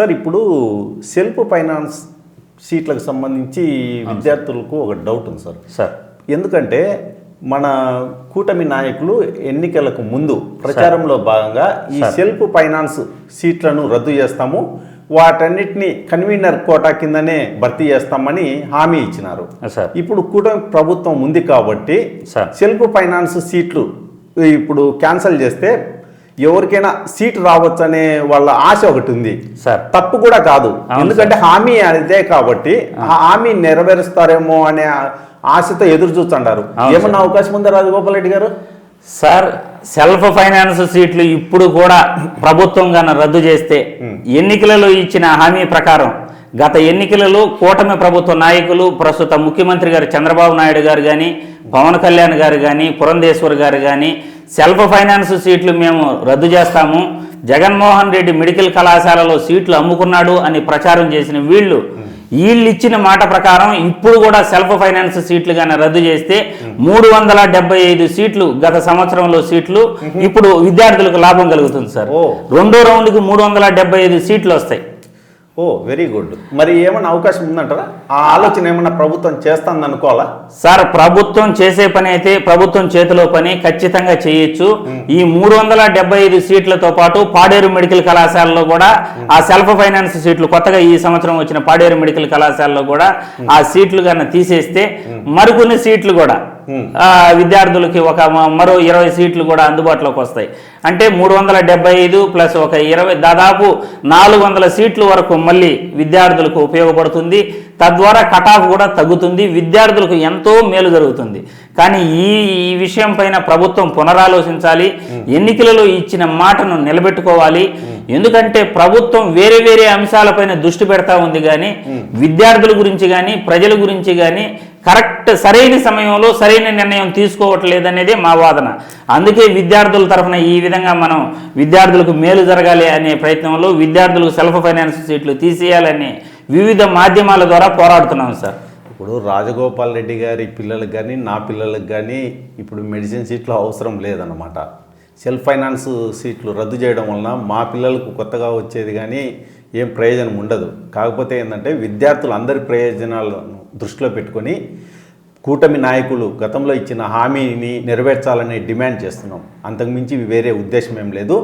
Sir ఇప్పుడు self finance సీట్లకు సంబంధించి విద్యార్థులకు ఒక డౌట్ ఉంది సార్. ఎందుకంటే మన కూటమి నాయకులు ఎన్నికలకు ముందు ప్రచారంలో భాగంగా ఈ సెల్ఫ్ ఫైనాన్స్ సీట్లను రద్దు చేస్తాము, వాటన్నిటిని కన్వీనర్ కోటా కిందనే భర్తీ చేస్తామని హామీ ఇచ్చినారు. ఇప్పుడు కూటమి ప్రభుత్వం ఉంది కాబట్టి సెల్ఫ్ ఫైనాన్స్ సీట్లు ఇప్పుడు క్యాన్సిల్ చేస్తే ఎవరికైనా సీట్ రావచ్చు అనే వాళ్ళ ఆశ ఒకటి ఉంది సార్. తప్పు కూడా కాదు, ఎందుకంటే హామీ అదే కాబట్టి ఆ హామీ నెరవేరుస్తారేమో అనే ఆశతో ఎదురు చూస్తుంటారు. ఏమన్నా అవకాశం ఉందా రాజగోపాల్ రెడ్డి గారు? సార్, సెల్ఫ్ ఫైనాన్స్ సీట్లు ఇప్పుడు కూడా ప్రభుత్వం గాన రద్దు చేస్తే ఎన్నికలలో ఇచ్చిన హామీ ప్రకారం గత ఎన్నికలలో కూటమి ప్రభుత్వ నాయకులు ప్రస్తుత ముఖ్యమంత్రి గారు చంద్రబాబు నాయుడు గారు కానీ, పవన్ కళ్యాణ్ గారు కానీ, పురంధేశ్వర్ గారు కానీ సెల్ఫ్ ఫైనాన్స్ సీట్లు మేము రద్దు చేస్తాము, జగన్మోహన్ రెడ్డి మెడికల్ కళాశాలలో సీట్లు అమ్ముకున్నాడు అని ప్రచారం చేసిన వీళ్ళు ఇచ్చిన మాట ప్రకారం ఇప్పుడు కూడా సెల్ఫ్ ఫైనాన్స్ సీట్లు కానీ రద్దు చేస్తే 375 సీట్లు గత సంవత్సరంలో సీట్లు ఇప్పుడు విద్యార్థులకు లాభం కలుగుతుంది సార్. రెండో రౌండ్కి 375 సీట్లు వస్తాయి. Very good. మరి ఏమన్నా అవకాశం ఉందంటారా? ఆ ఆలోచన ఏమన్నా ప్రభుత్వం చేస్తుంది అనుకోవాలా? సార్, ప్రభుత్వం చేసే పని అయితే ప్రభుత్వం చేతిలో పని ఖచ్చితంగా చేయొచ్చు. ఈ 375 సీట్లతో పాటు పాడేరు మెడికల్ కళాశాలలో కూడా ఆ సెల్ఫ్ ఫైనాన్స్ సీట్లు కొత్తగా ఈ సంవత్సరం వచ్చిన పాడేరు మెడికల్ కళాశాలలో కూడా ఆ సీట్లు కన్నా తీసేస్తే మరికొన్ని సీట్లు కూడా విద్యార్థులకి మరో 20 సీట్లు కూడా అందుబాటులోకి వస్తాయి. అంటే 375 ప్లస్ ఒక 20 దాదాపు 400 సీట్ల వరకు మళ్ళీ విద్యార్థులకు ఉపయోగపడుతుంది. తద్వారా కటాఫ్ కూడా తగ్గుతుంది, విద్యార్థులకు ఎంతో మేలు జరుగుతుంది. కానీ ఈ విషయం పైన ప్రభుత్వం పునరాలోచించాలి, ఎన్నికలలో ఇచ్చిన మాటను నిలబెట్టుకోవాలి. ఎందుకంటే ప్రభుత్వం వేరే వేరే అంశాలపైన దృష్టి పెడతా ఉంది కానీ విద్యార్థుల గురించి కానీ ప్రజల గురించి కానీ కరెక్ట్ సరైన సమయంలో సరైన నిర్ణయం తీసుకోవట్లేదనేదే మా వాదన. అందుకే విద్యార్థుల తరఫున ఈ విధంగా మనం విద్యార్థులకు మేలు జరగాలి అనే ప్రయత్నంలో విద్యార్థులకు సెల్ఫ్ ఫైనాన్స్ సీట్లు తీసేయాలని వివిధ మాధ్యమాల ద్వారా పోరాడుతున్నాం సార్. ఇప్పుడు రాజగోపాల్ రెడ్డి గారి పిల్లలకు కానీ నా పిల్లలకు కానీ ఇప్పుడు మెడిసిన్ సీట్లు అవసరం లేదన్నమాట. సెల్ఫ్ ఫైనాన్స్ సీట్లు రద్దు చేయడం వలన మా పిల్లలకు కొత్తగా వచ్చేది కానీ ఏం ప్రయోజనం ఉండదు. కాకపోతే ఏంటంటే విద్యార్థులు అందరి ప్రయోజనాలను దృష్టిలో పెట్టుకొని కూటమి నాయకులు గతంలో ఇచ్చిన హామీని నెరవేర్చాలని డిమాండ్ చేస్తున్నాం. అంతకుమించి వేరే ఉద్దేశం ఏం లేదు.